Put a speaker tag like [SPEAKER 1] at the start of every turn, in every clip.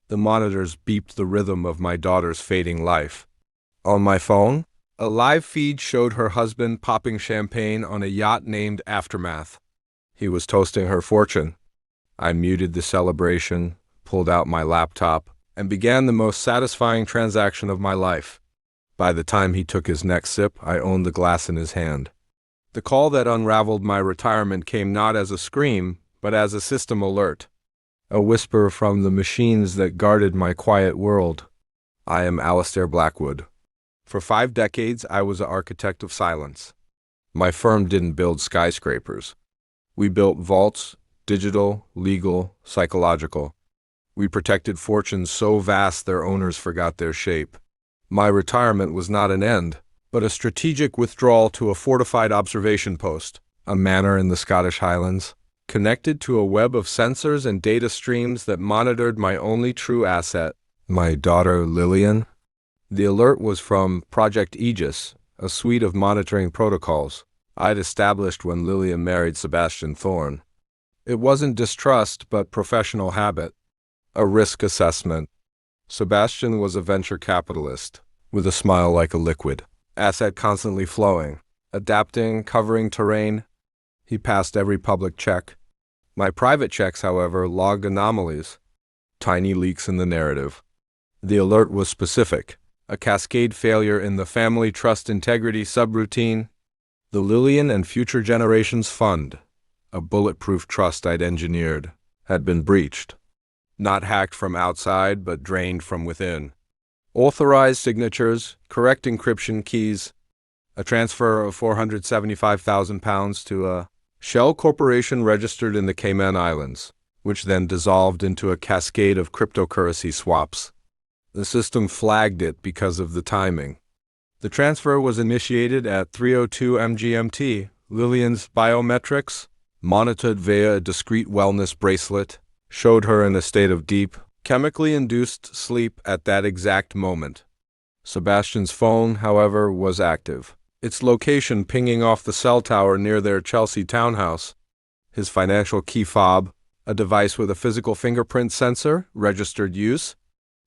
[SPEAKER 1] The monitors beeped the rhythm of my daughter's fading life. On my phone, a live feed showed her husband popping champagne on a yacht named Aftermath. He was toasting her fortune. I muted the celebration, pulled out my laptop, and began the most satisfying transaction of my life. By the time he took his next sip, I owned the glass in his hand. The call that unraveled my retirement came not as a scream, but as a system alert. A whisper from the machines that guarded my quiet world. I am Alistair Blackwood. For 5 decades, I was an architect of silence. My firm didn't build skyscrapers. We built vaults, digital, legal, psychological. We protected fortunes so vast their owners forgot their shape. My retirement was not an end, but a strategic withdrawal to a fortified observation post, a manor in the Scottish Highlands, connected to a web of sensors and data streams that monitored my only true asset, my daughter Lillian. The alert was from Project Aegis, a suite of monitoring protocols I'd established when Lillian married Sebastian Thorne. It wasn't distrust, but professional habit, a risk assessment. Sebastian was a venture capitalist, with a smile like a liquid, asset constantly flowing, adapting, covering terrain. He passed every public check. My private checks, however, logged anomalies, tiny leaks in the narrative. The alert was specific, a cascade failure in the family trust integrity subroutine. The Lillian and Future Generations Fund, a bulletproof trust I'd engineered, had been breached. Not hacked from outside, but drained from within. Authorized signatures, correct encryption keys, a transfer of £475,000 to a shell corporation registered in the Cayman Islands, which then dissolved into a cascade of cryptocurrency swaps. The system flagged it because of the timing. The transfer was initiated at 3:02 mGMT. Lillian's biometrics, monitored via a discrete wellness bracelet, showed her in a state of deep, chemically induced sleep at that exact moment. Sebastian's phone, however, was active, its location pinging off the cell tower near their Chelsea townhouse. His financial key fob, a device with a physical fingerprint sensor, registered use.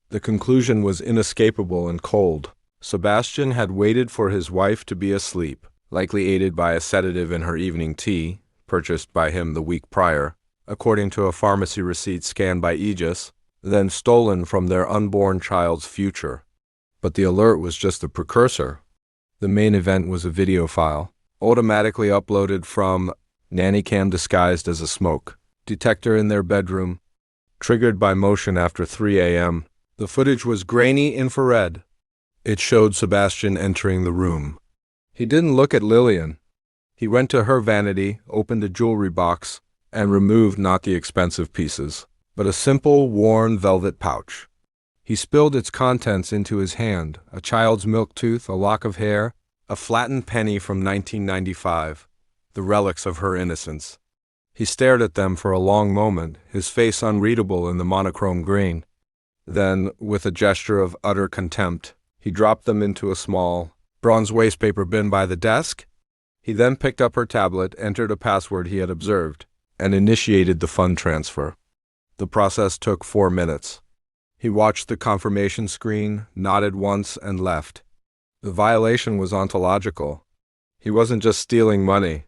[SPEAKER 1] The conclusion was inescapable and cold. Sebastian had waited for his wife to be asleep, likely aided by a sedative in her evening tea, purchased by him the week prior, according to a pharmacy receipt scanned by Aegis, then stolen from their unborn child's future. But the alert was just a precursor. The main event was a video file, automatically uploaded from nannycam disguised as a smoke detector in their bedroom, triggered by motion after 3 a.m. The footage was grainy infrared. It showed Sebastian entering the room. He didn't look at Lillian. He went to her vanity, opened a jewelry box, and removed not the expensive pieces, but a simple, worn velvet pouch. He spilled its contents into his hand, a child's milk tooth, a lock of hair, a flattened penny from 1995, the relics of her innocence. He stared at them for a long moment, his face unreadable in the monochrome green. Then, with a gesture of utter contempt, he dropped them into a small, bronze wastepaper bin by the desk. He then picked up her tablet, entered a password he had observed, and initiated the fund transfer. The process took 4 minutes. He watched the confirmation screen, nodded once, and left. The violation was ontological. He wasn't just stealing money.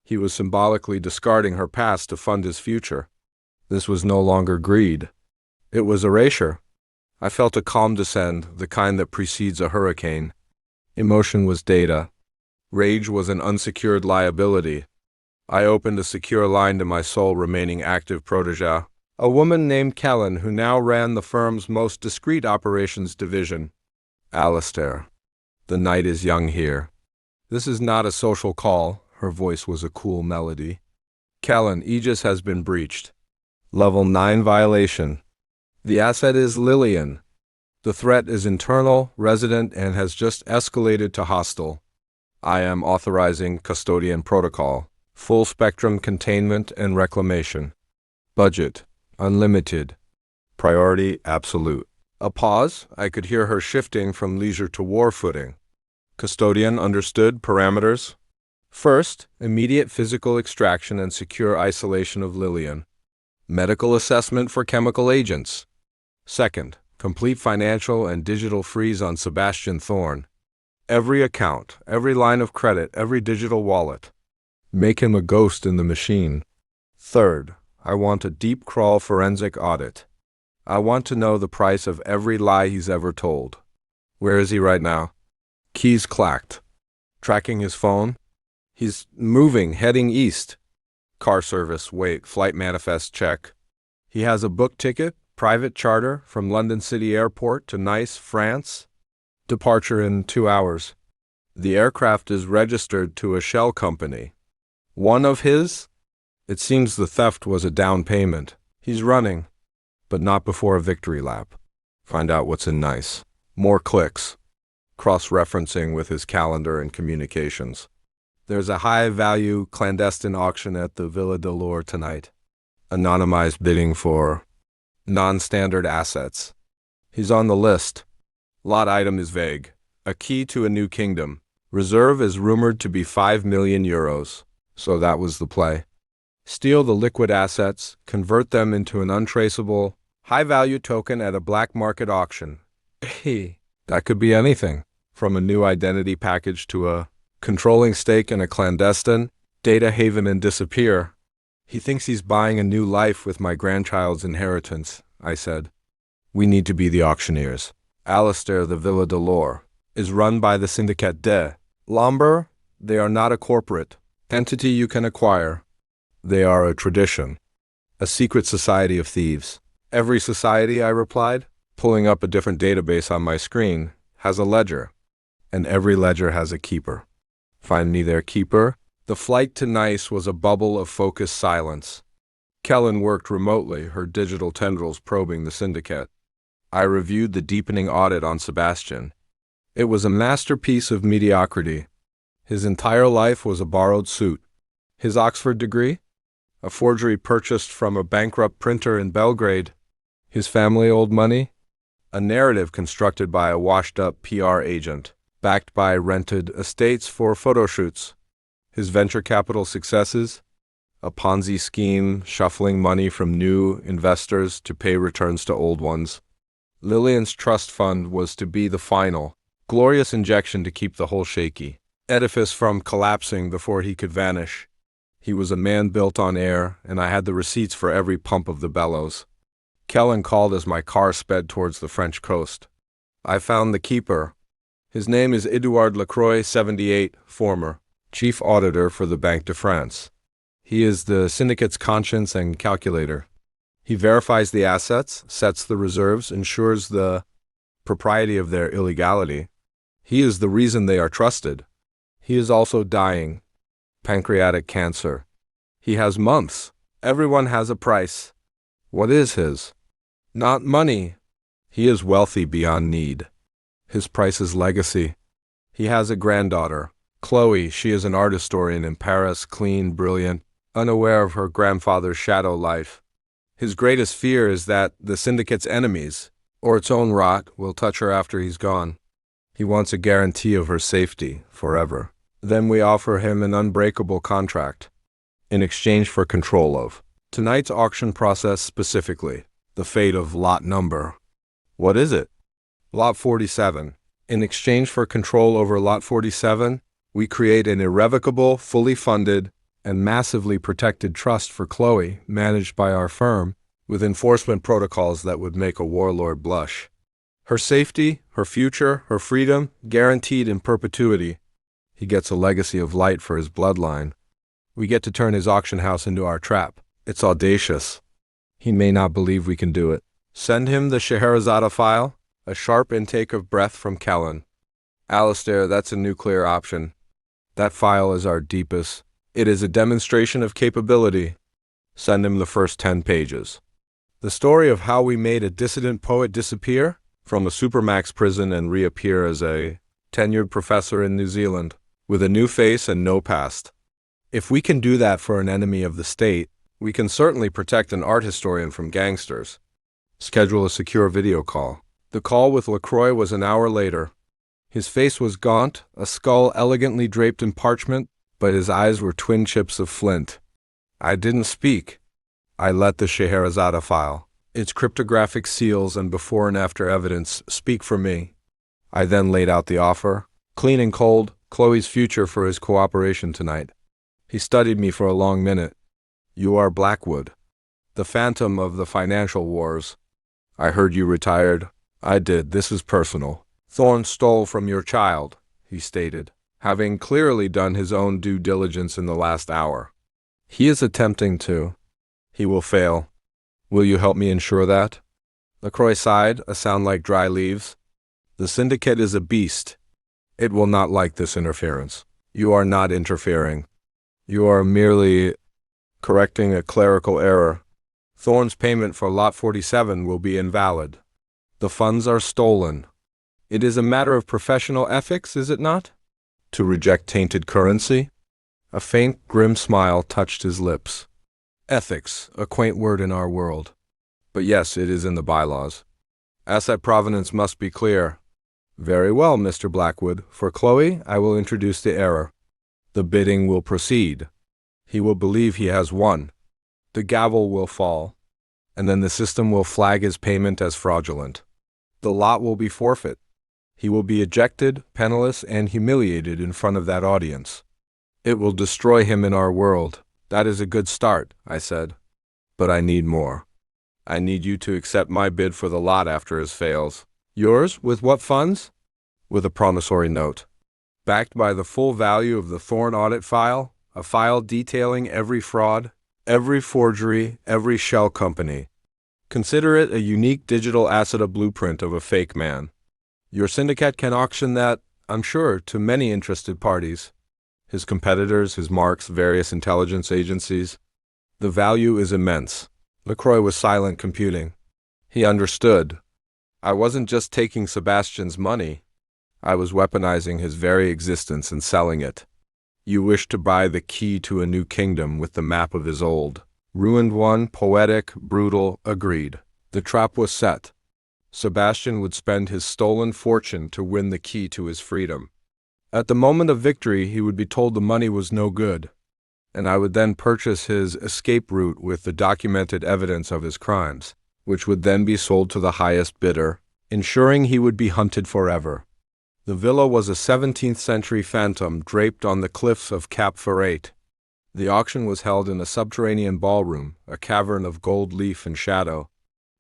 [SPEAKER 1] He was symbolically discarding her past to fund his future. This was no longer greed. It was erasure. I felt a calm descend, the kind that precedes a hurricane. Emotion was data. Rage was an unsecured liability. I opened a secure line to my sole remaining active protégé, a woman named Kellen who now ran the firm's most discreet operations division. Alistair, the night is young here. This is not a social call. Her voice was a cool melody. Kellen, Aegis has been breached. Level 9 violation. The asset is Lillian. The threat is internal, resident, and has just escalated to hostile. I am authorizing custodian protocol, full spectrum containment and reclamation. Budget, unlimited. Priority, absolute. A pause. I could hear her shifting from leisure to war footing. Custodian understood parameters. First, immediate physical extraction and secure isolation of Lillian. Medical assessment for chemical agents. Second, complete financial and digital freeze on Sebastian Thorne. Every account, every line of credit, every digital wallet. Make him a ghost in the machine. Third, I want a deep crawl forensic audit. I want to know the price of every lie he's ever told. Where is he right now? Keys clacked. Tracking his phone? He's moving, heading east. Car service, wait, flight manifest, check. He has a book ticket, private charter, from London City Airport to Nice, France. Departure in 2 hours. The aircraft is registered to a shell company. One of his? It seems the theft was a down payment. He's running, but not before a victory lap. Find out what's in Nice. More clicks. Cross-referencing with his calendar and communications. There's a high-value clandestine auction at the Villa de Lure tonight. Anonymized bidding for non-standard assets. He's on the list. Lot item is vague. A key to a new kingdom. Reserve is rumored to be 5 million euros. So that was the play. Steal the liquid assets, convert them into an untraceable, high-value token at a black market auction. Hey, that could be anything, from a new identity package to a controlling stake in a clandestine data haven and disappear. He thinks he's buying a new life with my grandchild's inheritance, I said. We need to be the auctioneers. Alistair, the Villa de Lure, is run by the Syndicate de Lomber. They are not a corporate entity you can acquire. They are a tradition, a secret society of thieves. Every society, I replied, pulling up a different database on my screen, has a ledger, and every ledger has a keeper. Find me their keeper. The flight to Nice was a bubble of focused silence. Kellen worked remotely, her digital tendrils probing the syndicate. I reviewed the deepening audit on Sebastian. It was a masterpiece of mediocrity. His entire life was a borrowed suit. His Oxford degree? A forgery purchased from a bankrupt printer in Belgrade. His family owed money? A narrative constructed by a washed-up PR agent, backed by rented estates for photoshoots. His venture capital successes? A Ponzi scheme shuffling money from new investors to pay returns to old ones. Lillian's trust fund was to be the final, glorious injection to keep the whole shaky edifice from collapsing before he could vanish. He was a man built on air, and I had the receipts for every pump of the bellows. Kellen called as my car sped towards the French coast. I found the keeper. His name is Edouard Lacroix, 78, former chief auditor for the Banque de France. He is the syndicate's conscience and calculator. He verifies the assets, sets the reserves, ensures the propriety of their illegality. He is the reason they are trusted. He is also dying. Pancreatic cancer. He has months. Everyone has a price. What is his? Not money. He is wealthy beyond need. His price is legacy. He has a granddaughter, Chloe. She is an art historian in Paris, clean, brilliant, unaware of her grandfather's shadow life. His greatest fear is that the syndicate's enemies, or its own rot, will touch her after he's gone. He wants a guarantee of her safety forever. Then we offer him an unbreakable contract in exchange for control of tonight's auction process, specifically the fate of lot number. What is it? Lot 47. In exchange for control over lot 47, we create an irrevocable, fully funded, and massively protected trust for Chloe, managed by our firm, with enforcement protocols that would make a warlord blush. Her safety, her future, her freedom, guaranteed in perpetuity. He gets a legacy of light for his bloodline. We get to turn his auction house into our trap. It's audacious. He may not believe we can do it. Send him the Scheherazade file, a sharp intake of breath from Kellen. Alistair, that's a nuclear option. That file is our deepest. It is a demonstration of capability. Send him the first 10 pages. The story of how we made a dissident poet disappear from a supermax prison and reappear as a tenured professor in New Zealand, with a new face and no past. If we can do that for an enemy of the state, we can certainly protect an art historian from gangsters. Schedule a secure video call. The call with Lacroix was an hour later. His face was gaunt, a skull elegantly draped in parchment, but his eyes were twin chips of flint. I didn't speak. I let the Scheherazade file Its cryptographic seals and before and after evidence speak for me. I then laid out the offer, clean and cold, Chloe's future for his cooperation tonight. He studied me for a long minute. You are Blackwood, the phantom of the financial wars. I heard you retired. I did. This is personal. Thorne stole from your child, he stated, having clearly done his own due diligence in the last hour. He is attempting to. He will fail. Will you help me ensure that? LaCroix sighed, a sound like dry leaves. The syndicate is a beast. It will not like this interference. You are not interfering. You are merely correcting a clerical error. Thorne's payment for Lot 47 will be invalid. The funds are stolen. It is a matter of professional ethics, is it not? To reject tainted currency? A faint, grim smile touched his lips. Ethics, a quaint word in our world. But yes, it is in the bylaws. Asset provenance must be clear. Very well, Mr. Blackwood. For Chloe, I will introduce the error. The bidding will proceed. He will believe he has won. The gavel will fall, and then the system will flag his payment as fraudulent. The lot will be forfeit. He will be ejected, penniless, and humiliated in front of that audience. It will destroy him in our world. That is a good start, I said. But I need more. I need you to accept my bid for the lot after his fails. Yours? With what funds? With a promissory note. Backed by the full value of the Thorne audit file, a file detailing every fraud, every forgery, every shell company. Consider it a unique digital asset, a blueprint of a fake man. Your syndicate can auction that, I'm sure, to many interested parties. His competitors, his marks, various intelligence agencies. The value is immense. LaCroix was silent, computing. He understood. I wasn't just taking Sebastian's money. I was weaponizing his very existence and selling it. You wish to buy the key to a new kingdom with the map of his old. Ruined one, poetic, brutal, agreed. The trap was set. Sebastian would spend his stolen fortune to win the key to his freedom. At the moment of victory, he would be told the money was no good, and I would then purchase his escape route with the documented evidence of his crimes, which would then be sold to the highest bidder, ensuring he would be hunted forever. The villa was a 17th century phantom draped on the cliffs of Cap Ferrate. The auction was held in a subterranean ballroom, a cavern of gold leaf and shadow.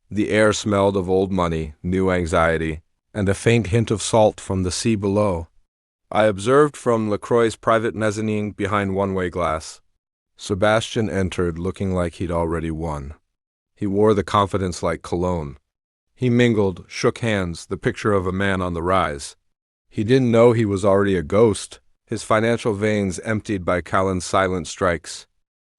[SPEAKER 1] The air smelled of old money, new anxiety, and a faint hint of salt from the sea below. I observed from LaCroix's private mezzanine behind one-way glass. Sebastian entered looking like he'd already won. He wore the confidence like cologne. He mingled, shook hands, the picture of a man on the rise. He didn't know he was already a ghost, his financial veins emptied by Callan's silent strikes.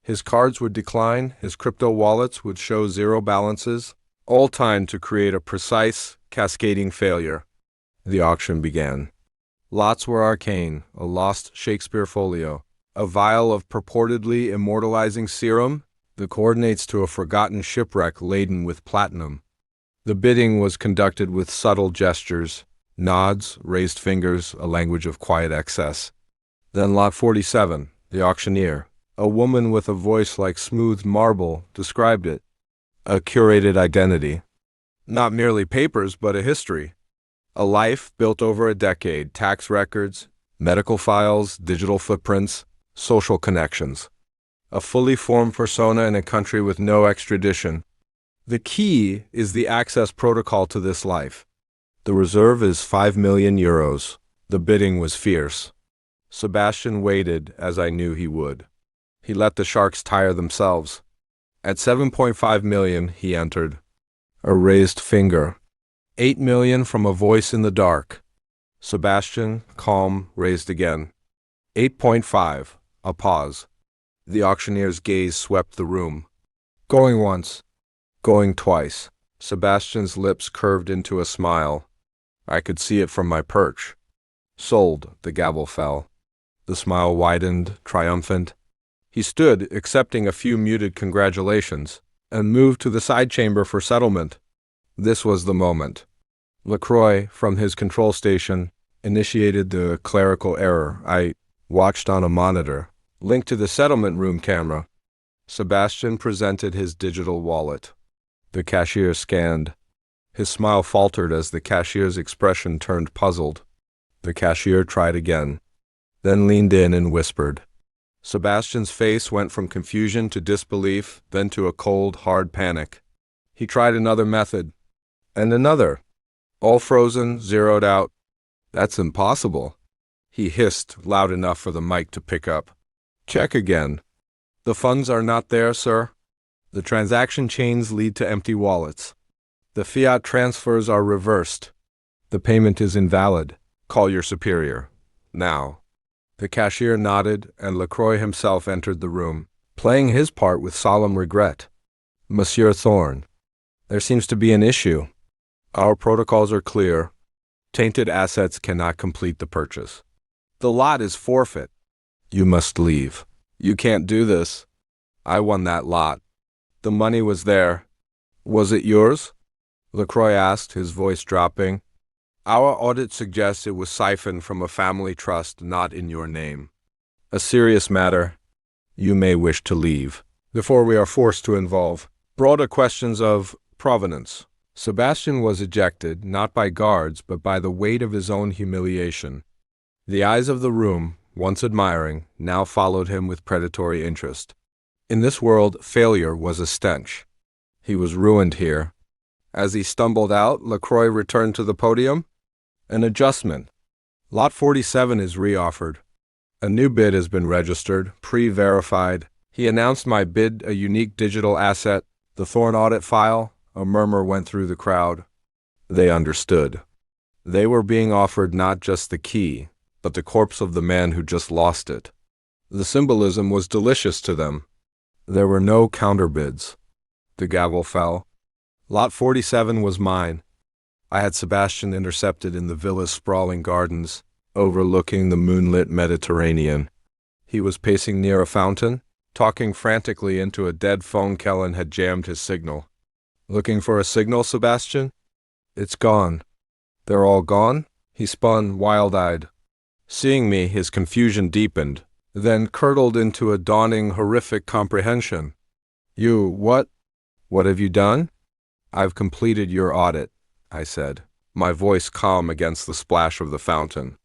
[SPEAKER 1] His cards would decline, his crypto wallets would show zero balances, all timed to create a precise, cascading failure. The auction began. Lots were arcane, a lost Shakespeare folio, a vial of purportedly immortalizing serum, the coordinates to a forgotten shipwreck laden with platinum. The bidding was conducted with subtle gestures, nods, raised fingers, a language of quiet excess. Then Lot 47, the auctioneer, a woman with a voice like smooth marble, described it. A curated identity. Not merely papers, but a history. A life built over a decade, tax records, medical files, digital footprints, social connections. A fully formed persona in a country with no extradition. The key is the access protocol to this life. The reserve is 5 million euros. The bidding was fierce. Sebastian waited, as I knew he would. He let the sharks tire themselves. At 7.5 million, he entered. A raised finger. 8 million from a voice in the dark. Sebastian, calm, raised again. 8.5. A pause. The auctioneer's gaze swept the room. Going once. Going twice. Sebastian's lips curved into a smile. I could see it from my perch. Sold. The gavel fell. The smile widened, triumphant. He stood, accepting a few muted congratulations, and moved to the side chamber for settlement. This was the moment. LaCroix, from his control station, initiated the clerical error. I watched on a monitor, linked to the settlement room camera. Sebastian presented his digital wallet. The cashier scanned. His smile faltered as the cashier's expression turned puzzled. The cashier tried again, then leaned in and whispered. Sebastian's face went from confusion to disbelief, then to a cold, hard panic. He tried another method, and another. All frozen, zeroed out. That's impossible. He hissed, loud enough for the mic to pick up. Check again. The funds are not there, sir. The transaction chains lead to empty wallets. The fiat transfers are reversed. The payment is invalid. Call your superior. Now. The cashier nodded, and Lacroix himself entered the room, playing his part with solemn regret. Monsieur Thorne, there seems to be an issue. Our protocols are clear. Tainted assets cannot complete the purchase. The lot is forfeit. You must leave. You can't do this. I won that lot. The money was there. Was it yours? Lacroix asked, his voice dropping. Our audit suggests it was siphoned from a family trust not in your name. A serious matter. You may wish to leave, before we are forced to involve broader questions of provenance. Sebastian was ejected, not by guards, but by the weight of his own humiliation. The eyes of the room, once admiring, now followed him with predatory interest. In this world, failure was a stench. He was ruined here. As he stumbled out, Lacroix returned to the podium. An adjustment. Lot 47 is reoffered. A new bid has been registered, pre-verified. He announced my bid a unique digital asset, the Thorne audit file. A murmur went through the crowd. They understood. They were being offered not just the key, but the corpse of the man who just lost it. The symbolism was delicious to them. There were no counterbids. The gavel fell. Lot 47 was mine. I had Sebastian intercepted in the villa's sprawling gardens, overlooking the moonlit Mediterranean. He was pacing near a fountain, talking frantically into a dead phone. Kellen had jammed his signal. Looking for a signal, Sebastian? It's gone. They're all gone? He spun, wild-eyed. Seeing me, his confusion deepened, then curdled into a dawning, horrific comprehension. You, what? What have you done? I've completed your audit, I said, my voice calm against the splash of the fountain.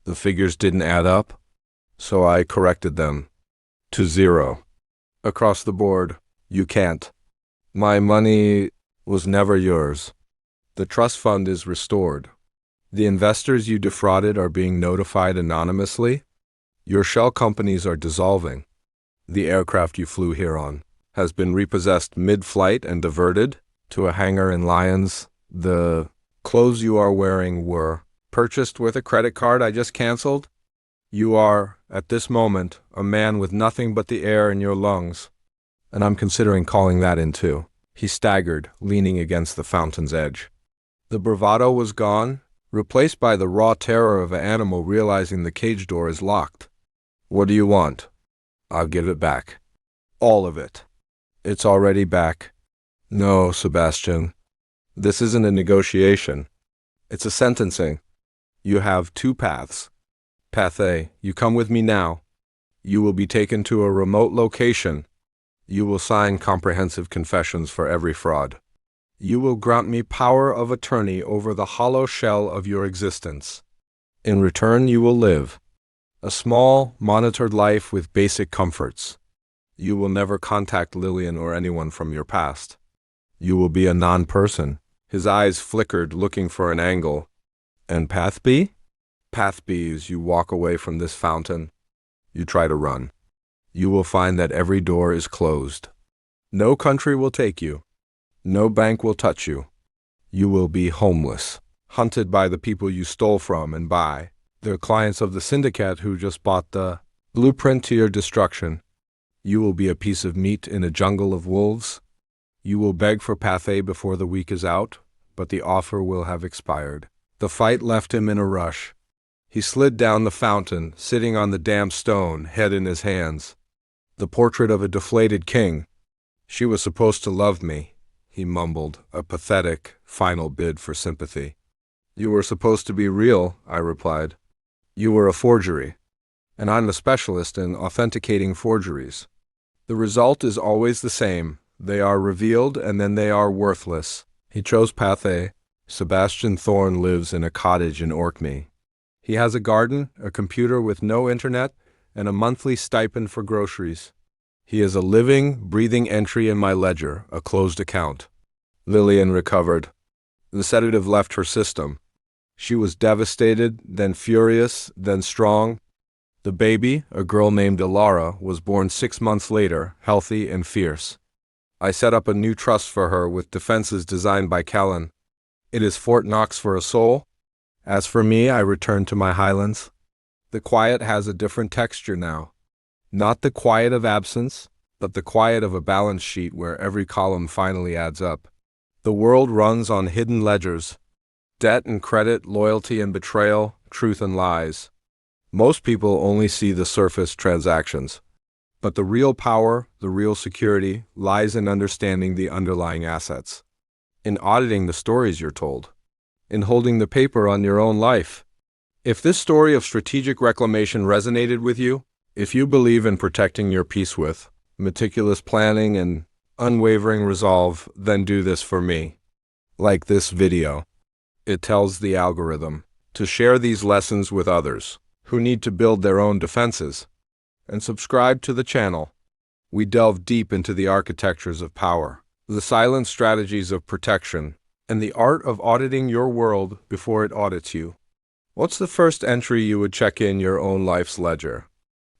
[SPEAKER 1] The figures didn't add up, so I corrected them. To 0. Across the board, you can't. My money was never yours. The trust fund is restored. The investors you defrauded are being notified anonymously. Your shell companies are dissolving. The aircraft you flew here on has been repossessed mid-flight and diverted to a hangar in Lyons. The clothes you are wearing were purchased with a credit card I just canceled. You are, at this moment, a man with nothing but the air in your lungs, and I'm considering calling that in too. He staggered, leaning against the fountain's edge. The bravado was gone, replaced by the raw terror of an animal realizing the cage door is locked. What do you want? I'll give it back. All of it. It's already back. No, Sebastian. This isn't a negotiation. It's a sentencing. You have 2 paths. Path A, you come with me now. You will be taken to a remote location. You will sign comprehensive confessions for every fraud. You will grant me power of attorney over the hollow shell of your existence. In return, you will live a small, monitored life with basic comforts. You will never contact Lillian or anyone from your past. You will be a non-person. His eyes flickered, looking for an angle. And path B? Path B is you walk away from this fountain. You try to run. You will find that every door is closed. No country will take you. No bank will touch you. You will be homeless, hunted by the people you stole from and by the clients of the syndicate who just bought the blueprint to your destruction. You will be a piece of meat in a jungle of wolves. You will beg for Path A before the week is out, but the offer will have expired. The fight left him in a rush. He slid down the fountain, sitting on the damp stone, head in his hands. The portrait of a deflated king. She was supposed to love me, he mumbled, a pathetic, final bid for sympathy. You were supposed to be real, I replied. You were a forgery, and I'm a specialist in authenticating forgeries. The result is always the same. They are revealed and then they are worthless. He chose path A. Sebastian Thorne lives in a cottage in Orkney. He has a garden, a computer with no internet, and a monthly stipend for groceries. He is a living, breathing entry in my ledger, a closed account. Lillian recovered. The sedative left her system. She was devastated, then furious, then strong. The baby, a girl named Ilara, was born 6 months later, healthy and fierce. I set up a new trust for her with defenses designed by Kellen. It is Fort Knox for a soul. As for me, I returned to my highlands. The quiet has a different texture now. Not the quiet of absence, but the quiet of a balance sheet where every column finally adds up. The world runs on hidden ledgers. Debt and credit, loyalty and betrayal, truth and lies. Most people only see the surface transactions. But the real power, the real security, lies in understanding the underlying assets. In auditing the stories you're told. In holding the paper on your own life. If this story of strategic reclamation resonated with you, if you believe in protecting your peace with meticulous planning and unwavering resolve, then do this for me. Like this video. It tells the algorithm to share these lessons with others who need to build their own defenses. And subscribe to the channel. We delve deep into the architectures of power, the silent strategies of protection, and the art of auditing your world before it audits you. What's the first entry you would check in your own life's ledger?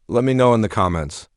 [SPEAKER 1] Let me know in the comments.